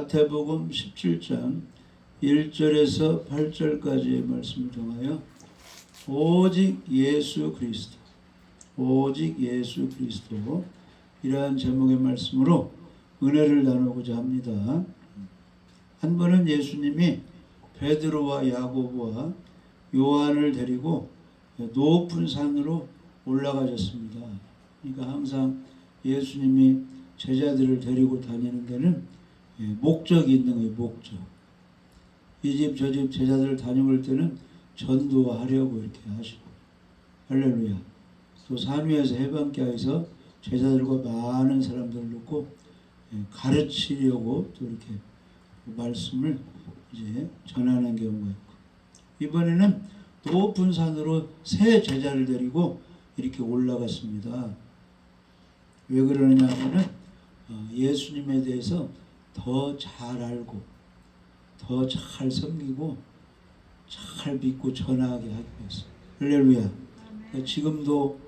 마태복음 17장 1절에서 8절까지의 말씀을 통하여 오직 예수 그리스도, 오직 예수 그리스도 이러한 제목의 말씀으로 은혜를 나누고자 합니다. 한 번은 예수님이 베드로와 야고보와 요한을 데리고 높은 산으로 올라가셨습니다. 그러니까 항상 예수님이 제자들을 데리고 다니는 데는 목적이 있는 거예요. 목적. 이 집 저 집 제자들을 다녀올 때는 전도하려고 이렇게 하시고, 할렐루야. 또 산 위에서 해변가에서 제자들과 많은 사람들을 놓고 가르치려고 또 이렇게 말씀을 이제 전하는 경우가 있고, 이번에는 높은 산으로 새 제자를 데리고 이렇게 올라갔습니다. 왜 그러느냐 하면은 예수님에 대해서 더 잘 알고 더 잘 섬기고 잘 믿고 전하게 하기 위해서. 할렐루야. 그러니까 지금도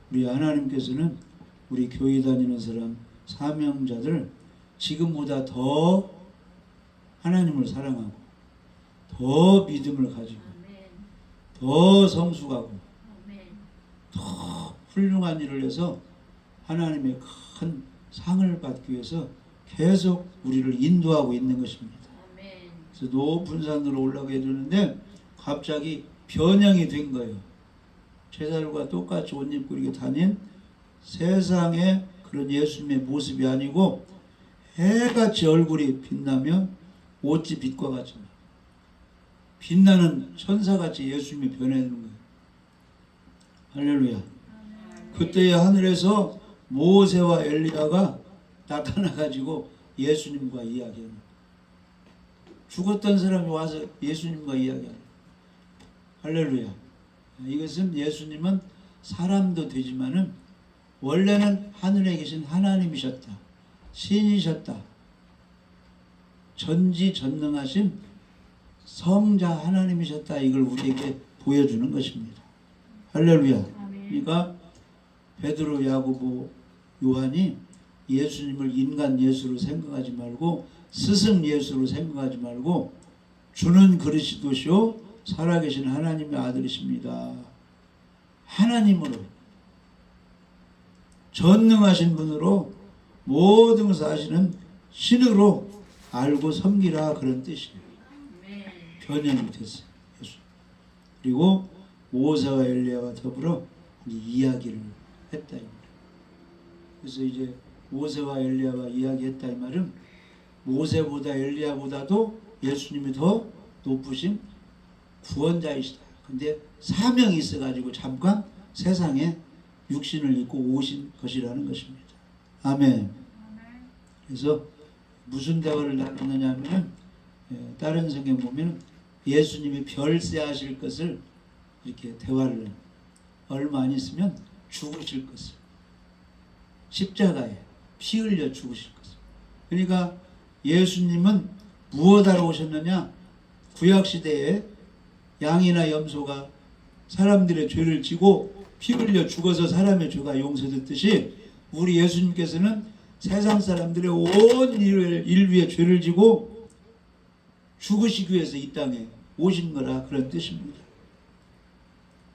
우리 하나님께서는 우리 교회 다니는 사람 사명자들 지금보다 더 하나님을 사랑하고 더 믿음을 가지고 더 성숙하고 더 훌륭한 일을 해서 하나님의 큰 상을 받기 위해서 계속 우리를 인도하고 있는 것입니다. 그래서 높은 산으로 올라가게 되는데 갑자기 변형이 된 거예요. 제자들과 똑같이 옷 입고 이렇게 다닌 세상의 그런 예수님의 모습이 아니고 해같이 얼굴이 빛나며 옷이 빛과 같이 빛나는 천사같이 예수님이 변해지는 거예요. 할렐루야. 그때의 하늘에서 모세와 엘리야가 나타나가지고 예수님과 이야기하는, 죽었던 사람이 와서 예수님과 이야기하는. 할렐루야. 이것은 예수님은 사람도 되지만은 원래는 하늘에 계신 하나님이셨다, 신이셨다, 전지전능하신 성자 하나님이셨다, 이걸 우리에게 보여주는 것입니다. 할렐루야. 그러니까 베드로, 야고보, 요한이 예수님을 인간 예수로 생각하지 말고 스승 예수로 생각하지 말고 주는 그리스도시요 살아계신 하나님의 아들이십니다. 하나님으로 전능하신 분으로 모든 것을 아시는 신으로 알고 섬기라, 그런 뜻이에요. 변형이 됐어요. 예수. 그리고 모세와 엘리야와 더불어 이야기를 했다. 그래서 이제 모세와 엘리야와 이야기했다 이 말은 모세보다 엘리야보다도 예수님이 더 높으신 구원자이시다. 근데 사명이 있어가지고 잠깐 세상에 육신을 입고 오신 것이라는 것입니다. 아멘. 그래서 무슨 대화를 나누느냐 하면은 다른 성경 보면 예수님이 별세하실 것을 이렇게 대화를, 얼마 안 있으면 죽으실 것을, 십자가에 피 흘려 죽으실 것을. 그러니까 예수님은 무엇하러 오셨느냐? 구약시대에 양이나 염소가 사람들의 죄를 지고 피 흘려 죽어서 사람의 죄가 용서됐듯이 우리 예수님께서는 세상 사람들의 온 인류의 죄를 지고 죽으시기 위해서 이 땅에 오신 거라, 그런 뜻입니다.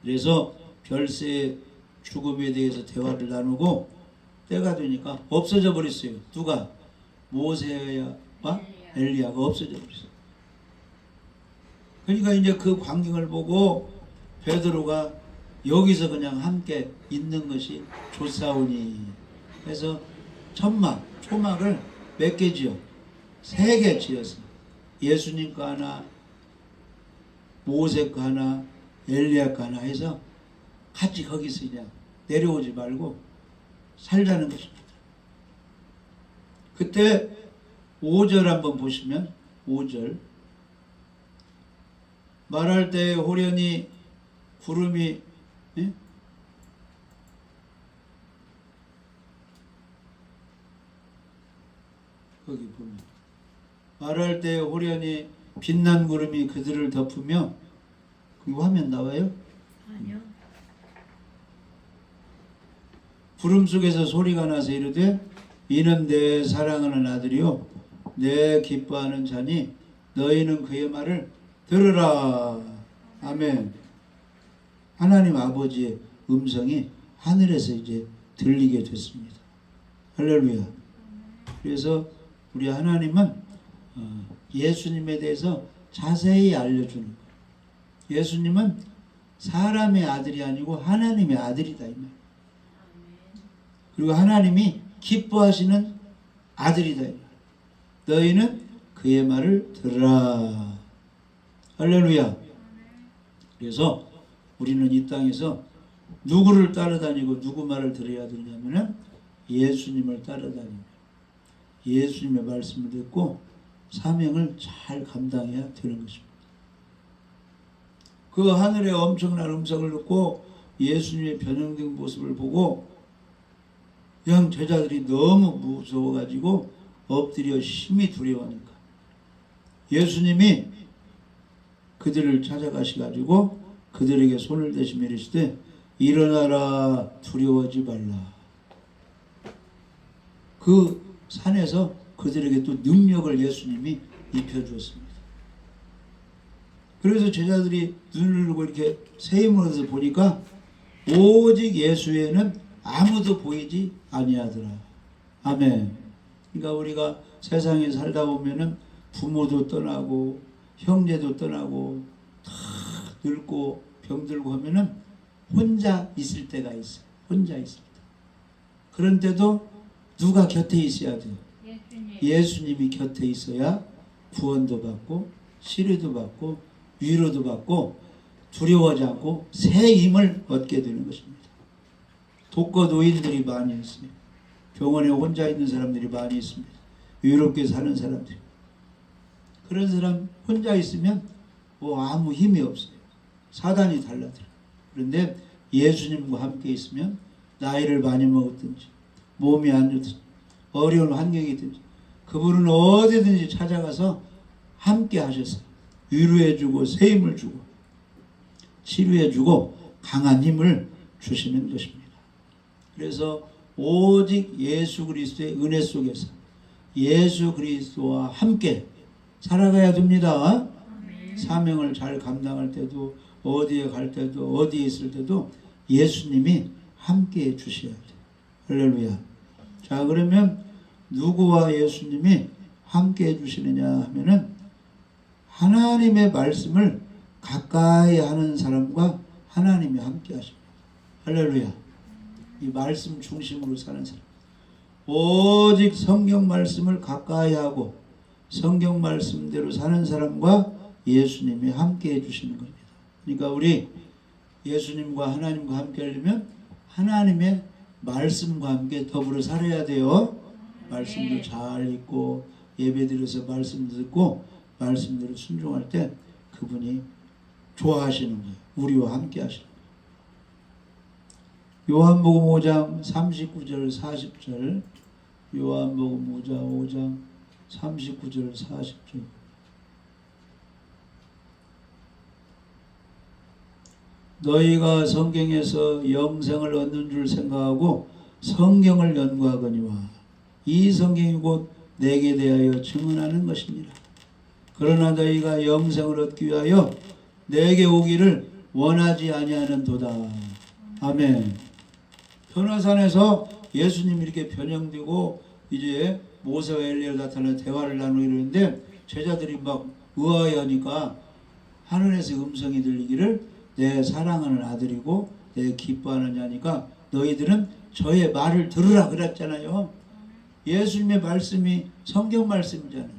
그래서 별세의 죽음에 대해서 대화를 나누고 때가 되니까 없어져 버렸어요. 누가? 모세와 엘리야가 없어져 버렸어요. 그러니까 이제 그 광경을 보고 베드로가 여기서 그냥 함께 있는 것이 좋사오니, 그래서 초막을 몇 개 지어? 3개 지어서 예수님 거 하나, 모세 거 하나, 엘리야 거 하나 해서 같이 거기서 그냥 내려오지 말고 살자는 것입니다. 그때 5절 한번 보시면 5절 말할 때 호련히 구름이 거기 보면 말할 때 호련히 빛난 구름이 그들을 덮으며, 그 화면 나와요? 아니요. 구름 속에서 소리가 나서 이르되 이는 내 사랑하는 아들이요 내 기뻐하는 자니 너희는 그의 말을 들으라. 아멘. 하나님 아버지의 음성이 하늘에서 이제 들리게 됐습니다. 할렐루야. 그래서 우리 하나님은 예수님에 대해서 자세히 알려주는 거예요. 예수님은 사람의 아들이 아니고 하나님의 아들이다 이 말. 그리고 하나님이 기뻐하시는 아들이다 이 말. 너희는 그의 말을 들으라. 할렐루야. 그래서 우리는 이 땅에서 누구를 따라다니고 누구 말을 들어야 되냐면은 예수님을 따라다니며 예수님의 말씀을 듣고 사명을 잘 감당해야 되는 것입니다. 그 하늘의 엄청난 음성을 듣고 예수님의 변형된 모습을 보고 그냥 제자들이 너무 무서워가지고 엎드려 심히 두려워하니까 예수님이 그들을 찾아가셔가지고 그들에게 손을 대시며 이르시되 일어나라 두려워하지 말라. 그 산에서 그들에게 또 능력을 예수님이 입혀주었습니다. 그래서 제자들이 눈을 들고 이렇게 새 힘을 얻어서 보니까 오직 예수에는 아무도 보이지 아니하더라. 아멘. 그러니까 우리가 세상에 살다 보면은 부모도 떠나고 형제도 떠나고 다 늙고 병들고 하면은 혼자 있을 때가 있어요. 혼자 있을 때. 그런 때도 누가 곁에 있어야 돼요. 예수님이 곁에 있어야 구원도 받고 치료도 받고 위로도 받고 두려워하지 않고 새 힘을 얻게 되는 것입니다. 독거 노인들이 많이 있어요. 병원에 혼자 있는 사람들이 많이 있습니다. 외롭게 사는 사람들. 그런 사람 혼자 있으면 뭐 아무 힘이 없어요. 사단이 달라들어요. 그런데 예수님과 함께 있으면 나이를 많이 먹었든지 몸이 안 좋든지 어려운 환경이든지 그분은 어디든지 찾아가서 함께 하셔서 위로해주고 새 힘을 주고 치료해주고 강한 힘을 주시는 것입니다. 그래서 오직 예수 그리스도의 은혜 속에서 예수 그리스도와 함께 살아가야 됩니다. 사명을 잘 감당할 때도 어디에 갈 때도 어디에 있을 때도 예수님이 함께 해주셔야 돼요. 할렐루야. 자, 그러면 누구와 예수님이 함께 해주시느냐 하면은 하나님의 말씀을 가까이 하는 사람과 하나님이 함께 하십니다. 할렐루야. 이 말씀 중심으로 사는 사람. 오직 성경 말씀을 가까이 하고 성경 말씀대로 사는 사람과 예수님이 함께 해주시는 겁니다. 그러니까 우리 예수님과 하나님과 함께 하려면 하나님의 말씀과 함께 더불어 살아야 돼요. 말씀도 잘 읽고 예배드려서 말씀 듣고 말씀대로 순종할 때 그분이 좋아하시는 거예요. 우리와 함께 하시는 거예요. 요한복음 5장 39절 40절 요한복음 5장 39절 40절 너희가 성경에서 영생을 얻는 줄 생각하고 성경을 연구하거니와 이 성경이 곧 내게 대하여 증언하는 것이니라. 그러나 너희가 영생을 얻기 위하여 내게 오기를 원하지 아니하는도다. 아멘. 변화산에서 예수님이 이렇게 변형되고 이제 모세와 엘리야가 나타나 대화를 나누고 이러는데 제자들이 막 의아해하니까 하늘에서 음성이 들리기를 내 사랑하는 아들이고 내 기뻐하는 자니까 너희들은 저의 말을 들으라 그랬잖아요. 예수님의 말씀이 성경 말씀이잖아요.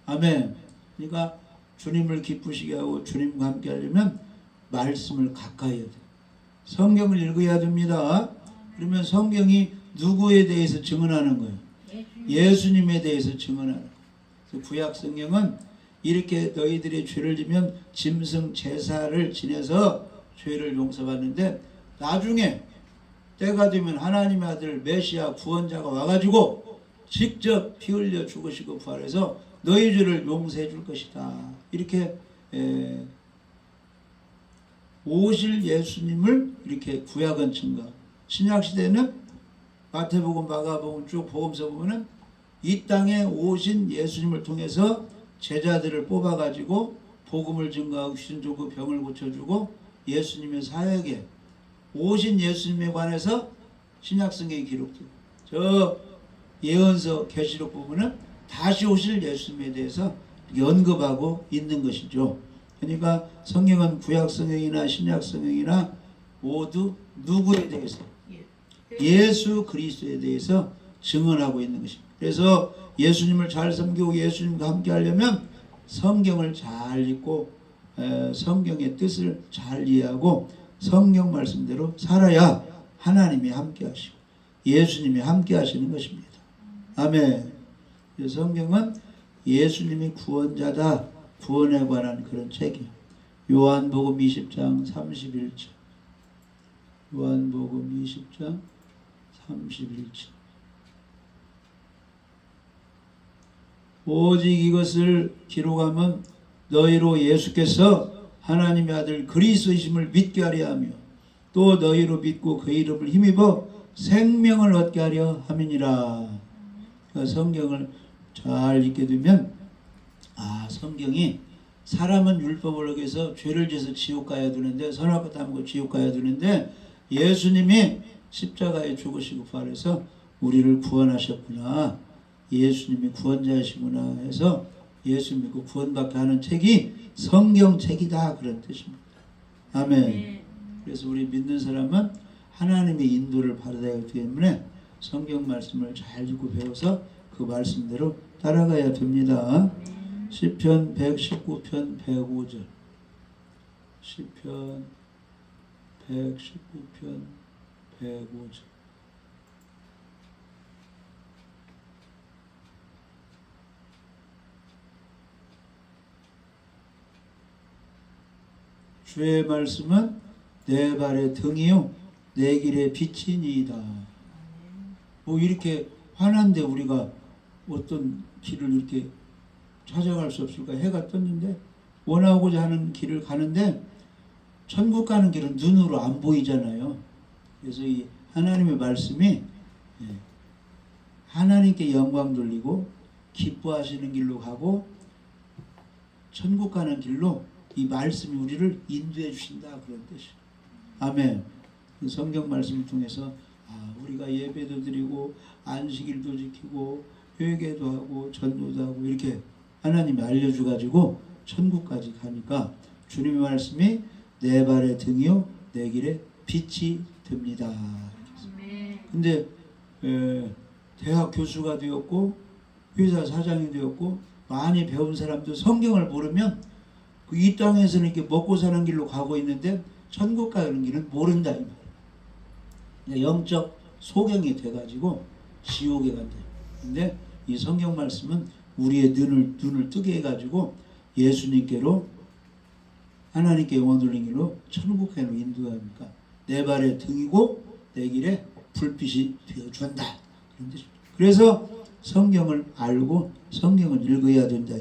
아멘. 그러니까 주님을 기쁘시게 하고 주님과 함께 하려면 말씀을 가까이 해야 돼요. 성경을 읽어야 됩니다. 그러면 성경이 누구에 대해서 증언하는 거예요? 예수님에 대해서 증언하는 거예요. 그래서 구약 성경은 이렇게 너희들이 죄를 지면 짐승 제사를 지내서 죄를 용서받는데 나중에 때가 되면 하나님의 아들 메시아 구원자가 와가지고 직접 피 흘려 죽으시고 부활해서 너희 죄를 용서해 줄 것이다. 이렇게 오실 예수님을 이렇게 구약은 증거. 신약시대는 마태복음, 마가복음 쭉 복음서 보면은 이 땅에 오신 예수님을 통해서 제자들을 뽑아가지고 복음을 증거하고 귀신 쫓고 병을 고쳐주고 예수님의 사역에 오신 예수님에 관해서 신약성경에 기록되고 저 예언서 계시록 부분은 다시 오실 예수님에 대해서 언급하고 있는 것이죠. 그러니까 성경은 구약성경이나 신약성경이나 모두 누구에 대해서? 예수 그리스도에 대해서 증언하고 있는 것입니다. 그래서 예수님을 잘 섬기고 예수님과 함께 하려면 성경을 잘 읽고 성경의 뜻을 잘 이해하고 성경 말씀대로 살아야 하나님이 함께 하시고 예수님이 함께 하시는 것입니다. 아멘. 성경은 예수님이 구원자다, 구원에 관한 그런 책이에요. 요한복음 20장 31절. 요한복음 20장 31절. 오직 이것을 기록하면 너희로 예수께서 하나님의 아들 그리스도이심을 믿게 하려 하며 또 너희로 믿고 그 이름을 힘입어 생명을 얻게 하려 함이니라. 그러니까 성경을 잘 읽게 되면 성경이 사람은 율법을 어겨서 죄를 지어서 지옥 가야 되는데 선악과 따먹고 지옥 가야 되는데 예수님이 십자가에 죽으시고 부활해서 우리를 구원하셨구나. 예수님이 구원자이시구나 해서 예수 믿고 구원받게 하는 책이 성경책이다 그런 뜻입니다. 아멘. 그래서 우리 믿는 사람은 하나님의 인도를 받아야 하기 때문에 성경 말씀을 잘 읽고 배워서 그 말씀대로 따라가야 됩니다. 시편 119편 105절. 시편 119편 105절. 주의 말씀은 내 발의 등이요 내 길의 빛이니이다. 뭐 이렇게 환한데 우리가 어떤 길을 이렇게 찾아갈 수 없을까? 해가 떴는데 원하고자 하는 길을 가는데 천국 가는 길은 눈으로 안 보이잖아요. 그래서 이 하나님의 말씀이 하나님께 영광 돌리고 기뻐하시는 길로 가고 천국 가는 길로 이 말씀이 우리를 인도해 주신다 그런 뜻이에요. 아멘. 성경 말씀을 통해서 우리가 예배도 드리고 안식일도 지키고 회개도 하고 전도도 하고 이렇게 하나님이 알려주가지고 천국까지 가니까 주님의 말씀이 내 발의 등이요 내 길에 빛이 됩니다. 근데 대학 교수가 되었고 회사 사장이 되었고 많이 배운 사람도 성경을 모르면 이 땅에서는 이렇게 먹고 사는 길로 가고 있는데 천국 가는 길은 모른다 이 말이에요. 영적 소경이 돼가지고 지옥에 간다. 근데 이 성경 말씀은 우리의 눈을 뜨게 해가지고 예수님께로 하나님께 영광 돌린 길로 천국에로 인도하니까 내 발의 등이고 내 길에 불빛이 되어준다. 그래서 성경을 알고 성경을 읽어야 된다.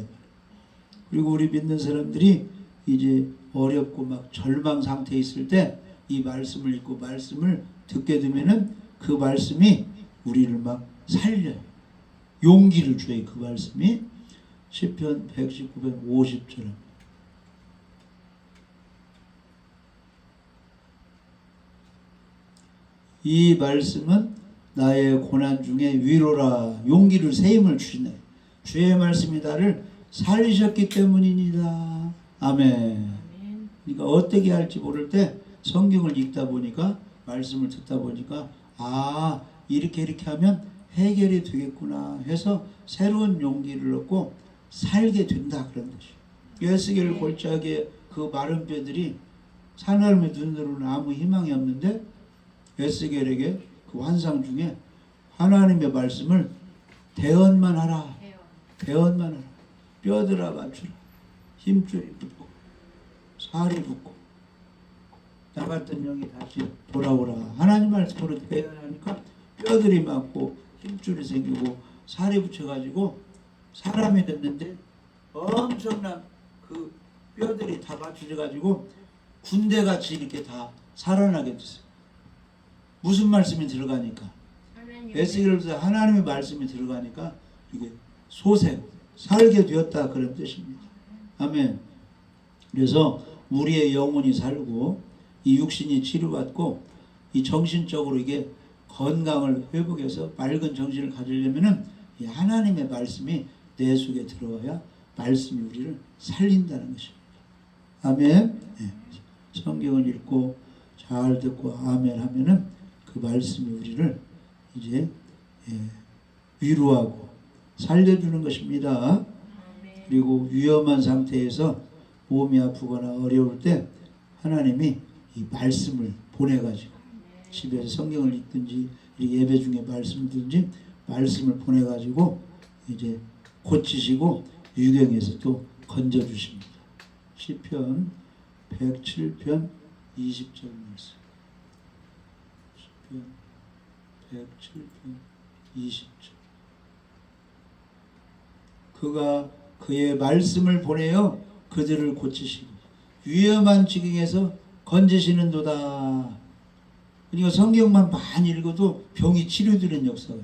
그리고 우리 믿는 사람들이 이제 어렵고 막 절망 상태에 있을 때 이 말씀을 읽고 말씀을 듣게 되면은 그 말씀이 우리를 막 살려요. 용기를 줘요. 그 말씀이 시편 119편 50절. 이 말씀은 나의 고난 중에 위로라. 용기를 새 힘을 주시네. 주의 말씀이 나를 살리셨기 때문입니다. 아멘. 그러니까 어떻게 할지 모를 때 성경을 읽다 보니까 말씀을 듣다 보니까 이렇게 하면 해결이 되겠구나 해서 새로운 용기를 얻고 살게 된다 그런 뜻이에요. 에스겔 골짜기에 그 마른 뼈들이 사람의 눈으로는 아무 희망이 없는데 에스겔에게 그 환상 중에 하나님의 말씀을 대언만 하라. 대언만 하라. 뼈들아 맞추라. 힘줄이 붙고 살이 붙고 나 같은 영이 다시 돌아오라. 하나님 말씀으로 대언하니까 뼈들이 맞고 힘줄이 생기고 살이 붙여가지고 사람이 됐는데 엄청난 그 뼈들이 다 맞춰져가지고 군대같이 이렇게 다 살아나게 됐어요. 무슨 말씀이 들어가니까? 에스겔에서 하나님의 말씀이 들어가니까 이게 소생, 살게 되었다 그런 뜻입니다. 아멘. 그래서 우리의 영혼이 살고 이 육신이 치료받고 이 정신적으로 이게 건강을 회복해서 맑은 정신을 가지려면은 이 하나님의 말씀이 내 속에 들어와야 말씀이 우리를 살린다는 것입니다. 아멘. 네. 성경을 읽고 잘 듣고 아멘 하면은 그 말씀이 우리를 이제 위로하고 살려주는 것입니다. 그리고 위험한 상태에서 몸이 아프거나 어려울 때 하나님이 이 말씀을 보내가지고 집에서 성경을 읽든지 예배 중에 말씀을 듣든지 말씀을 보내가지고 이제 고치시고 유경에서 또 건져주십니다. 시편 107편 20절 말씀. 시편 107편 20절. 그가 그의 말씀을 보내어 그들을 고치시고 위험한 지경에서 건지시는도다. 그러니까 성경만 많이 읽어도 병이 치료되는 역사가,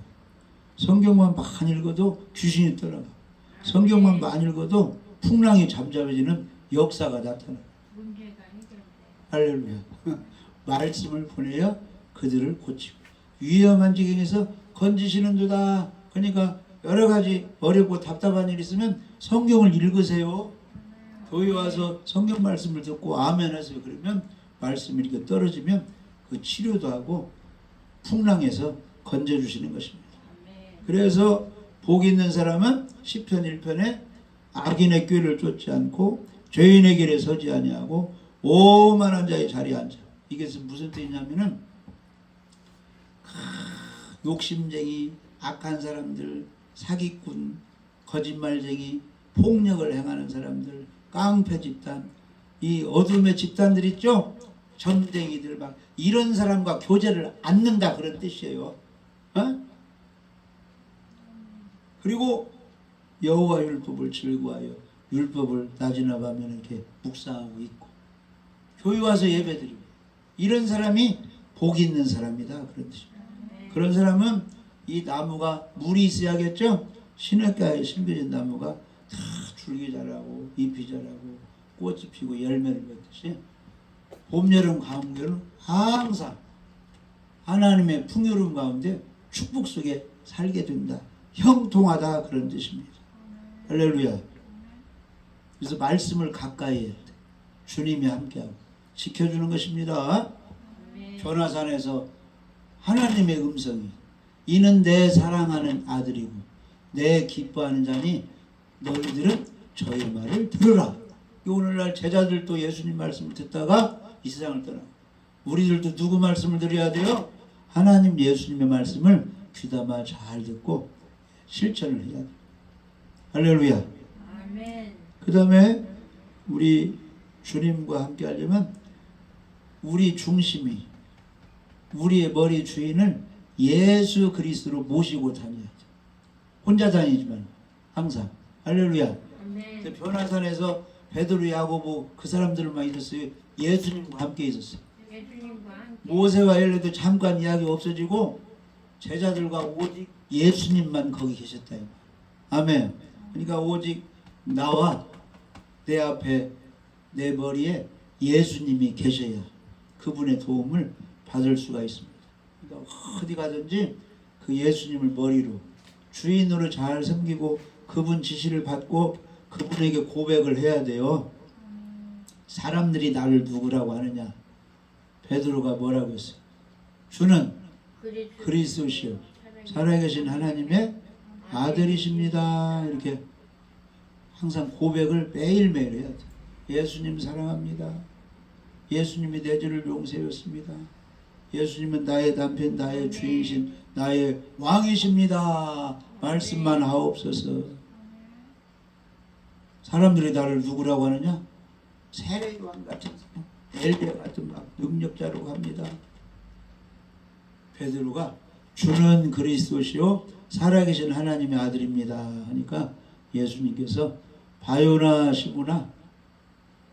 성경만 많이 읽어도 귀신이 떠나가, 성경만 많이 읽어도 풍랑이 잠잠해지는 역사가 나타나. 할렐루야. 말씀을 보내어 그들을 고치고 위험한 지경에서 건지시는도다. 그러니까 여러 가지 어렵고 답답한 일이 있으면 성경을 읽으세요. 교회 와서 성경 말씀을 듣고 아멘 하세요. 그러면 말씀이 이렇게 떨어지면 그 치료도 하고 풍랑에서 건져주시는 것입니다. 그래서 복 있는 사람은 시편 1편에 악인의 꾀를 쫓지 않고 죄인의 길에 서지 아니하고 오만한 자의 자리에 앉아. 이게 무슨 뜻이냐면은 욕심쟁이, 악한 사람들, 사기꾼, 거짓말쟁이, 폭력을 행하는 사람들, 깡패 집단, 이 어둠의 집단들 있죠? 점쟁이들 막 이런 사람과 교제를 않는다 그런 뜻이에요. 어? 그리고 여호와 율법을 즐거워하여 율법을 낮이나 밤이나 이렇게 묵상하고 있고 교회 와서 예배드리고 이런 사람이 복 있는 사람이다 그런 뜻입니다. 그런 사람은 이 나무가 물이 있어야겠죠? 시냇가에 심겨진 나무가 다 줄기 자라고 잎이 자라고 꽃이 피고 열매를 맺듯이 봄, 여름, 가을, 겨울은 항상 하나님의 풍요로움 가운데 축복 속에 살게 된다. 형통하다 그런 뜻입니다. 할렐루야. 그래서 말씀을 가까이 해야 돼. 주님이 함께하고 지켜주는 것입니다. 변화산에서 하나님의 음성이 이는 내 사랑하는 아들이고 내 기뻐하는 자니 너희들은 저의 말을 들으라. 오늘날 제자들도 예수님 말씀을 듣다가 이 세상을 떠나고 우리들도 누구 말씀을 들어야 돼요? 하나님 예수님의 말씀을 귀담아 잘 듣고 실천을 해야 돼요. 할렐루야. 그 다음에 우리 주님과 함께 하려면 우리 중심이 우리의 머리 주인을 예수 그리스도로 모시고 다녀야 돼. 혼자 다니지만 항상. 할렐루야. 변화산에서 베드로, 야고보 그 사람들만 있었어요. 예수님과 함께 있었어요. 모세와 엘리도 잠깐 이야기 없어지고 제자들과 오직 예수님만 거기 계셨다. 아멘. 그러니까 오직 나와 내 앞에 내 머리에 예수님이 계셔야 그분의 도움을 받을 수가 있습니다. 그러니까 어디 가든지 그 예수님을 머리로 주인으로 잘 섬기고 그분 지시를 받고 그분에게 고백을 해야 돼요. 사람들이 나를 누구라고 하느냐? 베드로가 뭐라고 했어요? 주는 그리스도시요 살아계신 하나님의 아들이십니다. 이렇게 항상 고백을 매일매일 해야 돼. 예수님 사랑합니다. 예수님이 내 죄를 용서하였습니다. 예수님은 나의 남편, 나의 주인이신 나의 왕이십니다. 말씀만 하옵소서. 사람들이 나를 누구라고 하느냐? 세례요한 같은 사람, 엘리야 같은 막 능력자라고 합니다. 베드로가 주는 그리스도시요 살아계신 하나님의 아들입니다 하니까 예수님께서 바요나 시므나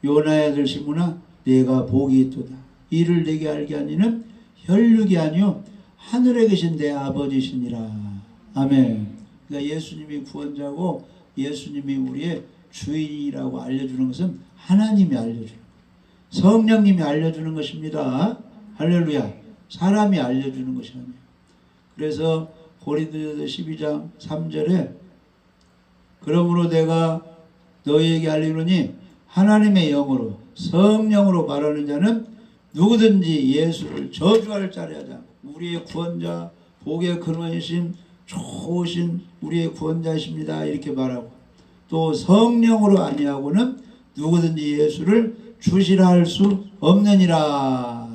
요나의 아들 시므나 내가 복이 있도다. 이를 내게 알게 하니는 혈육이 아니요 하늘에 계신 내 아버지시니라. 아멘. 그러니까 예수님이 구원자고 예수님이 우리의 주인이라고 알려주는 것은 하나님이 알려주는 거예요. 성령님이 알려주는 것입니다. 할렐루야. 사람이 알려주는 것이 아니에요. 그래서 고린도전서 12장 3절에 그러므로 내가 너희에게 알리노니 하나님의 영으로 성령으로 말하는 자는 누구든지 예수를 저주할 자리 하지 않고 우리의 구원자 복의 근원이신 좋으신 우리의 구원자이십니다 이렇게 말하고 또 성령으로 아니하고는 누구든지 예수를 주시라 할 수 없느니라.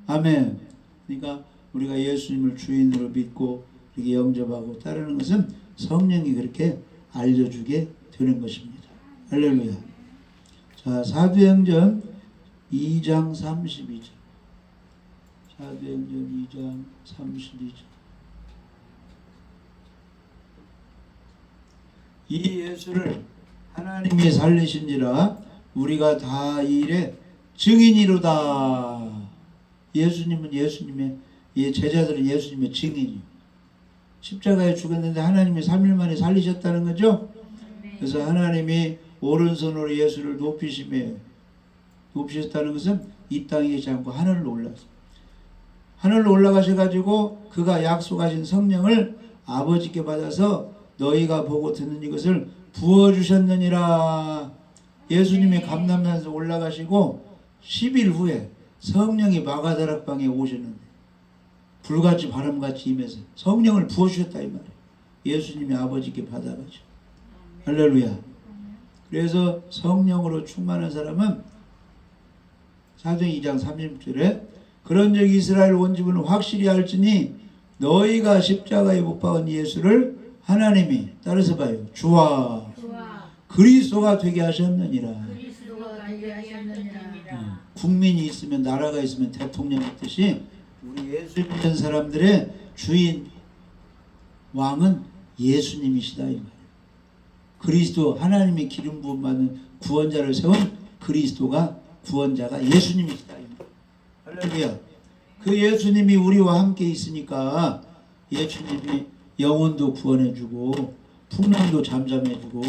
아멘. 그러니까 우리가 예수님을 주인으로 믿고 이렇게 영접하고 따르는 것은 성령이 그렇게 알려주게 되는 것입니다. 할렐루야. 자, 사도행전 2장 32절. 사도행전 2장 32절. 이 예수를 하나님이 살리신지라 우리가 다 이 일의 증인이로다. 예수님은 예수님의 제자들은 예수님의 증인이요. 십자가에 죽었는데 하나님이 3일 만에 살리셨다는 거죠. 그래서 하나님이 오른손으로 예수를 높이셨다는 것은 이 땅에 계시지 않고 하늘로 올라갔어요. 하늘로 올라가셔가지고 그가 약속하신 성령을 아버지께 받아서 너희가 보고 듣는 이것을 부어주셨느니라. 예수님이 감람산에서 올라가시고 10일 후에 성령이 마가다락방에 오셨는데 불같이 바람같이 임해서 성령을 부어주셨다 이 말이에요. 예수님이 아버지께 받아가지고. 할렐루야. 그래서 성령으로 충만한 사람은 사도행 2장 30절에 그런즉 이스라엘 온 집은 확실히 알지니 너희가 십자가에 못 박은 예수를 하나님이 따라서 봐요. 주와 그리스도가 되게 하셨느니라. 국민이 있으면 나라가 있으면 대통령 있듯이 우리 예수 믿는 사람들의 주인 왕은 예수님이시다 이 말이에요. 그리스도 하나님이 기름 부음 받는 구원자를 세운 그리스도가 구원자가 예수님이시다 이 말이에요. 할렐루야. 그 예수님이 우리와 함께 있으니까 예수님이 영혼도 구원해주고 풍랑도 잠잠해주고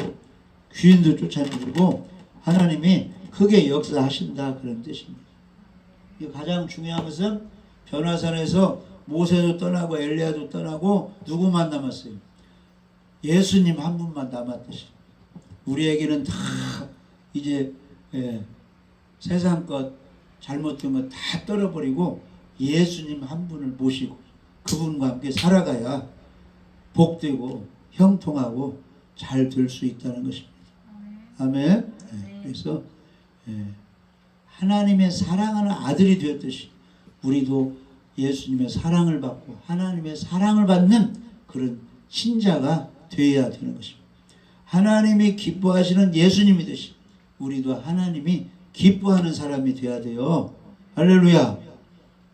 귀인도 쫓아내주고 하나님이 크게 역사하신다 그런 뜻입니다. 가장 중요한 것은 변화산에서 모세도 떠나고 엘리야도 떠나고 누구만 남았어요? 예수님 한 분만 남았듯이 우리에게는 다 이제 세상 것 잘못된 것 다 떨어버리고 예수님 한 분을 모시고 그분과 함께 살아가야 복되고 형통하고 잘 될 수 있다는 것입니다. 아멘. 그래서 하나님의 사랑하는 아들이 되었듯이 우리도 예수님의 사랑을 받고 하나님의 사랑을 받는 그런 신자가 되어야 되는 것입니다. 하나님이 기뻐하시는 예수님이듯이 우리도 하나님이 기뻐하는 사람이 되어야 돼요. 할렐루야.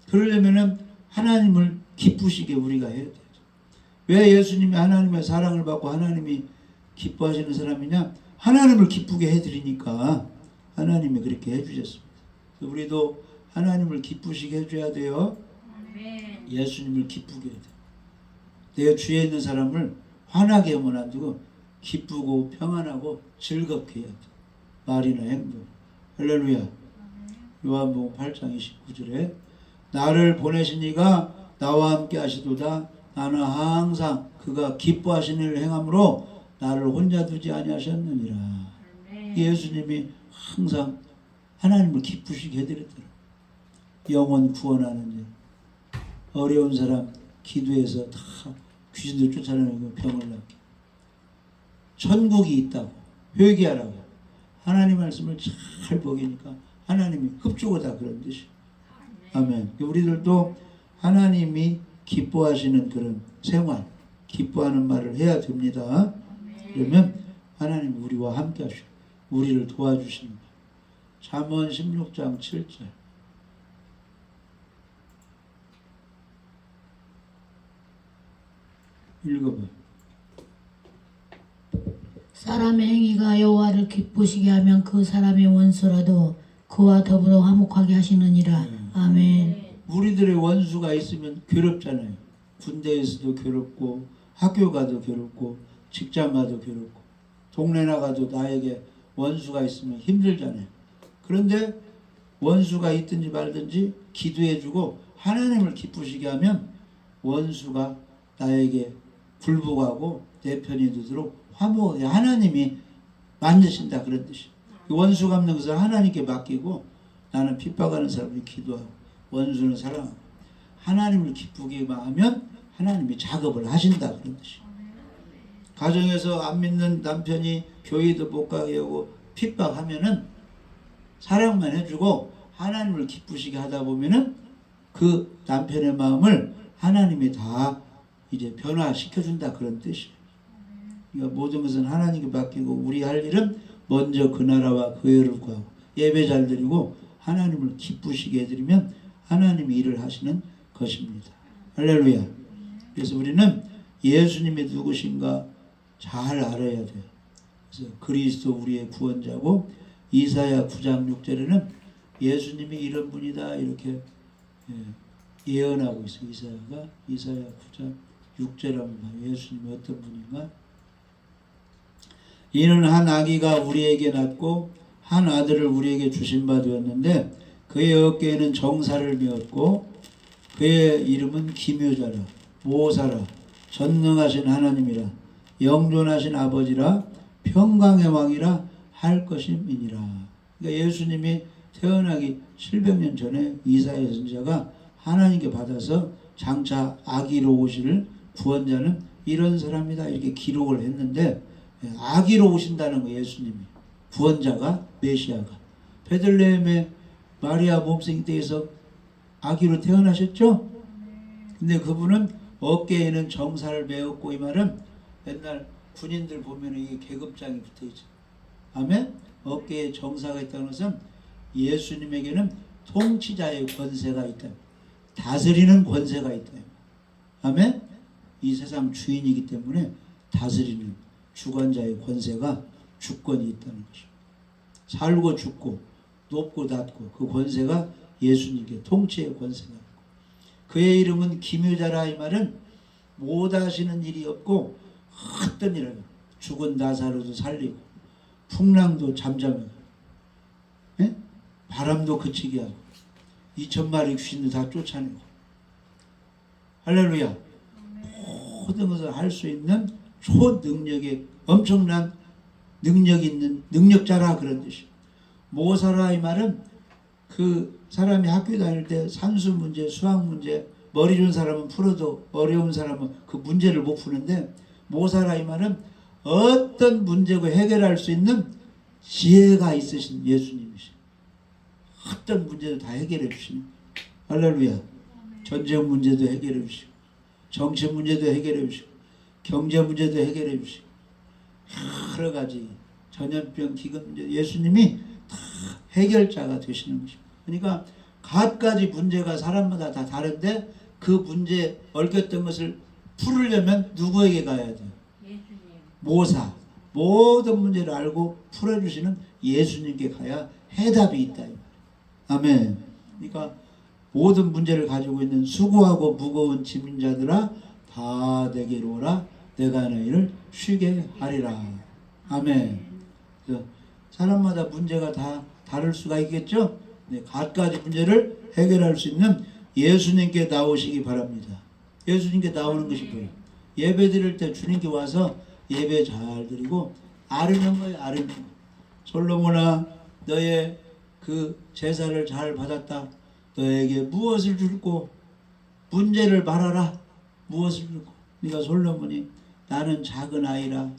그러려면 하나님을 기쁘시게 우리가 해야 되죠. 왜 예수님이 하나님의 사랑을 받고 하나님이 기뻐하시는 사람이냐? 하나님을 기쁘게 해드리니까 하나님이 그렇게 해주셨습니다. 우리도 하나님을 기쁘시게 해줘야 돼요. 예수님을 기쁘게 해야 돼요. 내 주위에 있는 사람을 화나게 하면 안 되고 기쁘고 평안하고 즐겁게 해야 돼요. 말이나 행동. 할렐루야. 요한복음 8장 29절에 나를 보내신 이가 나와 함께 하시도다. 나는 항상 그가 기뻐하시는 일을 행함으로 나를 혼자 두지 아니하셨느니라. 예수님이 항상 하나님을 기쁘시게 해드렸더라. 영혼 구원하는 일, 어려운 사람 기도해서 다 귀신들 쫓아내고 병을 낫게. 천국이 있다고 회개하라고 하나님 말씀을 잘 먹이니까 하나님이 흡족하다 그런 뜻이에요. 아멘. 우리들도 하나님이 기뻐하시는 그런 생활, 기뻐하는 말을 해야 됩니다. 그러면 하나님이 우리와 함께 하시고 우리를 도와주시는 거예요. 잠언 16장 7절 읽어봐요. 사람의 행위가 여호와를 기쁘시게 하면 그 사람의 원수라도 그와 더불어 화목하게 하시느니라. 아멘. 우리들의 원수가 있으면 괴롭잖아요. 군대에서도 괴롭고 학교 가도 괴롭고 직장 가도 괴롭고 동네 나가도 나에게 원수가 있으면 힘들잖아요. 그런데 원수가 있든지 말든지 기도해주고 하나님을 기쁘시게 하면 원수가 나에게 굴복하고 내 편이 되도록 화목하게 하나님이 만드신다, 그런 뜻이에요. 원수 갚는 것을 하나님께 맡기고 나는 핍박하는 사람을 기도하고 원수는 사랑하고 하나님을 기쁘게 하면 하나님이 작업을 하신다, 그런 뜻이에요. 가정에서 안 믿는 남편이 교회도 못 가게 하고 핍박하면은 사랑만 해주고 하나님을 기쁘시게 하다 보면은 그 남편의 마음을 하나님이 다 이제 변화시켜준다, 그런 뜻이에요. 그러니까 모든 것은 하나님께 맡기고 우리 할 일은 먼저 그 나라와 그 의를 구하고 예배 잘 드리고 하나님을 기쁘시게 해드리면 하나님이 일을 하시는 것입니다. 할렐루야. 그래서 우리는 예수님이 누구신가 잘 알아야 돼요. 그래서 그리스도 우리의 구원자고 이사야 9장 6절에는 예수님이 이런 분이다 이렇게 예언하고 있어요. 이사야 9장 6절에 한번 봐요. 예수님이 어떤 분인가? 이는 한 아기가 우리에게 낳고 한 아들을 우리에게 주신 바 되었는데 그의 어깨에는 정사를 메었고 그의 이름은 기묘자라 모사라 전능하신 하나님이라 영존하신 아버지라 평강의 왕이라 할 것임이니라. 그러니까 예수님이 태어나기 700년 전에 이사야 선지자가 하나님께 받아서 장차 아기로 오실 구원자는 이런 사람이다 이렇게 기록을 했는데 아기로 오신다는 거예요. 예수님이 구원자가 메시아가 베들레헴의 마리아 몸생이때에서 아기로 태어나셨죠. 근데 그분은 어깨에는 정사를 메었고, 이 말은 옛날 군인들 보면 이게 계급장이 붙어있죠. 아멘. 어깨에 정사가 있다는 것은 예수님에게는 통치자의 권세가 있다, 다스리는 권세가 있다. 아멘. 이 세상 주인이기 때문에 다스리는 주관자의 권세가 주권이 있다는 것이죠. 살고 죽고 높고 낮고 그 권세가 예수님께 통치의 권세가 있고 그의 이름은 기묘자라. 이 말은 못하시는 일이 없고 어떤 일을 죽은 나사로도 살리고 풍랑도 잠잠하고 바람도 그치게 하고 2,000마리 귀신도 다 쫓아내고 할렐루야. 모든 것을 할 수 있는 초능력의 엄청난 능력 있는 능력자라, 그런 뜻이에요. 모사라 이 말은 그 사람이 학교 다닐 때 산수 문제, 수학 문제 머리 좋은 사람은 풀어도 어려운 사람은 그 문제를 못 푸는데 모사라 이 말은 어떤 문제고 해결할 수 있는 지혜가 있으신 예수님이시죠. 어떤 문제도 다 해결해 주시는 할렐루야. 전쟁 문제도 해결해 주시고 정치 문제도 해결해 주시고 경제 문제도 해결해 주시고 여러 가지 전염병 기근 문제 예수님이 다 해결자가 되시는 것입니다. 그러니까 갖가지 문제가 사람마다 다 다른데 그 문제에 얽혔던 것을 풀으려면 누구에게 가야 돼요? 예수님. 모사. 모든 문제를 알고 풀어주시는 예수님께 가야 해답이 있다. 아멘. 그러니까 모든 문제를 가지고 있는 수고하고 무거운 짐진 자들아 다 내게로 오라 내가 너희를 쉬게 하리라. 아멘. 그래서 사람마다 문제가 다 다를 수가 있겠죠. 네, 갖가지 문제를 해결할 수 있는 예수님께 나오시기 바랍니다. 예수님께 나오는 것이 뭐예요? 예배 드릴 때 주님께 와서 예배 잘 드리고 아뢰는 거예요. 아뢰는 거. 솔로몬아 너의 그 제사를 잘 받았다. 너에게 무엇을 줄고 문제를 말하라. 무엇을 줄고. 그러니까 솔로몬이 나는 작은 아이라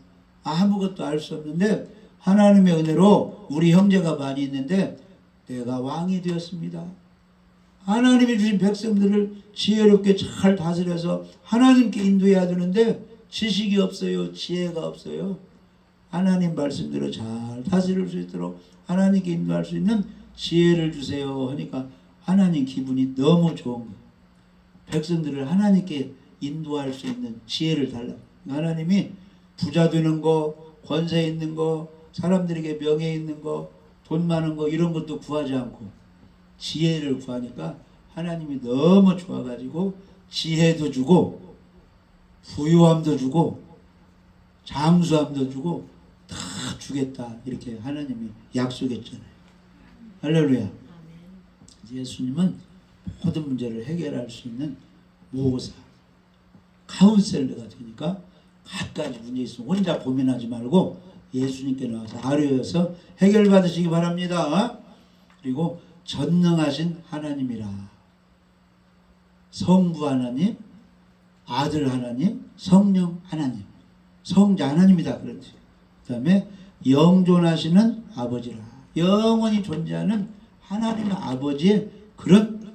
아무것도 알 수 없는데 하나님의 은혜로 우리 형제가 많이 있는데 내가 왕이 되었습니다. 하나님이 주신 백성들을 지혜롭게 잘 다스려서 하나님께 인도해야 되는데 지식이 없어요. 지혜가 없어요. 하나님 말씀대로 잘 다스릴 수 있도록 하나님께 인도할 수 있는 지혜를 주세요 하니까 하나님 기분이 너무 좋은 거예요. 백성들을 하나님께 인도할 수 있는 지혜를 달라. 하나님이 부자 되는 거, 권세 있는 거, 사람들에게 명예 있는 거, 돈 많은 거 이런 것도 구하지 않고 지혜를 구하니까 하나님이 너무 좋아가지고 지혜도 주고 부유함도 주고 장수함도 주고 다 주겠다 이렇게 하나님이 약속했잖아요. 할렐루야. 예수님은 모든 문제를 해결할 수 있는 모사, 카운셀러가 되니까 갖가지 문제 있으면 혼자 고민하지 말고 예수님께 나와서 아뢰어서 해결받으시기 바랍니다. 그리고 전능하신 하나님이라, 성부 하나님, 아들 하나님, 성령 하나님, 성자 하나님이다 그런지. 그 다음에 영존하시는 아버지라, 영원히 존재하는 하나님의 아버지의 그런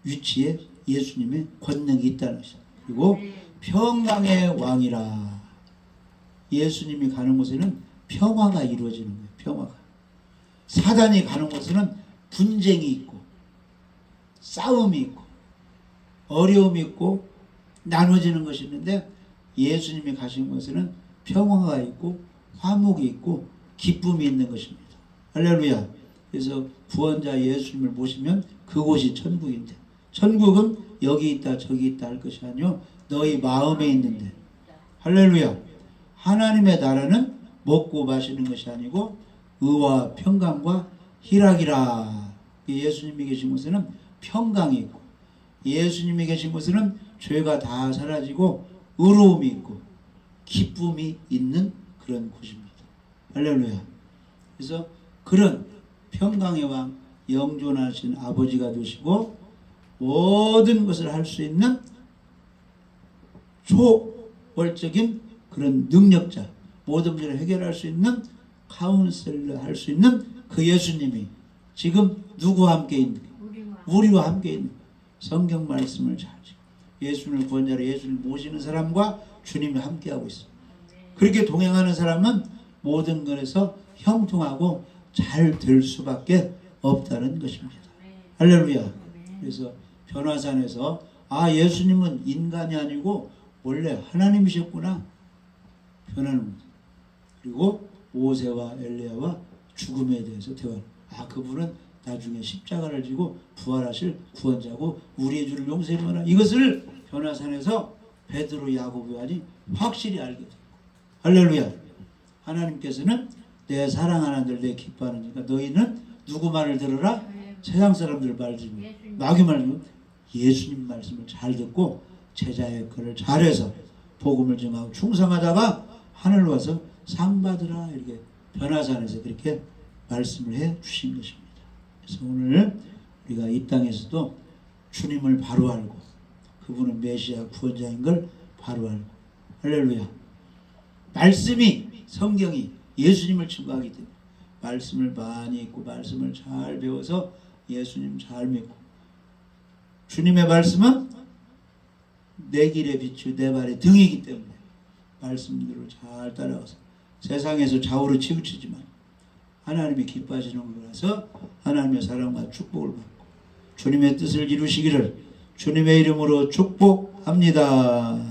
위치에 예수님의 권능이 있다는 것이죠. 그리고 평강의 왕이라, 예수님이 가는 곳에는 평화가 이루어지는 거예요. 평화가. 사단이 가는 곳에는 분쟁이 있고 싸움이 있고 어려움이 있고 나눠지는 것이 있는데, 예수님이 가신 곳에는 평화가 있고 화목이 있고 기쁨이 있는 것입니다. 할렐루야. 그래서 구원자 예수님을 모시면 그곳이 천국인데, 천국은 여기 있다 저기 있다 할 것이 아니요 너희 마음에 있는데. 할렐루야. 하나님의 나라는 먹고 마시는 것이 아니고 의와 평강과 희락이라. 예수님이 계신 곳에는 평강이 있고, 예수님이 계신 곳에는 죄가 다 사라지고 의로움이 있고 기쁨이 있는 그런 곳입니다. 할렐루야. 그래서 그런 평강의 왕, 영존하신 아버지가 되시고 모든 것을 할 수 있는 초월적인 그런 능력자, 모든 문제를 해결할 수 있는 카운셀러 할 수 있는 그 예수님이 지금 누구와 함께 있는, 우리와 함께 있는, 성경 말씀을 잘 지키고 예수님을 구원자로 예수님을 모시는 사람과 주님이 함께하고 있습니다. 그렇게 동행하는 사람은 모든 것에서 형통하고 잘 될 수밖에 없다는 것입니다. 할렐루야. 그래서 변화산에서 예수님은 인간이 아니고 원래 하나님이셨구나 변하는 겁니다. 그리고 모세와 엘리야와 죽음에 대해서 대화. 그분은 나중에 십자가를 지고 부활하실 구원자고 우리의 죄를 용서해 주라. 이것을 변화산에서 베드로, 야고보, 요한이 확실히 알게 됩니다. 할렐루야. 하나님께서는 내 사랑하는 들 내 기뻐하는 자니까 너희는 누구 말을 들으라? 세상 사람들 말 들으면 마귀 말 들으면 예수님 말씀을 잘 듣고 제자의 역할을 잘해서 복음을 증하고 충성하다가 하늘로 와서 상 받으라. 이렇게 변화산에서 그렇게 말씀을 해 주신 것입니다. 그래서 오늘 우리가 이 땅에서도 주님을 바로 알고 그분은 메시아 구원자인 걸 바로 알고, 할렐루야. 말씀이, 성경이 예수님을 증거하기 때문에 말씀을 많이 읽고 말씀을 잘 배워서 예수님 잘 믿고, 주님의 말씀은 내 길의 빛이 내 발의 등이기 때문에 말씀들을 잘 따라가서 세상에서 좌우로 치우치지만 하나님이 기뻐하시는 거라서 하나님의 사랑과 축복을 받고 주님의 뜻을 이루시기를 주님의 이름으로 축복합니다.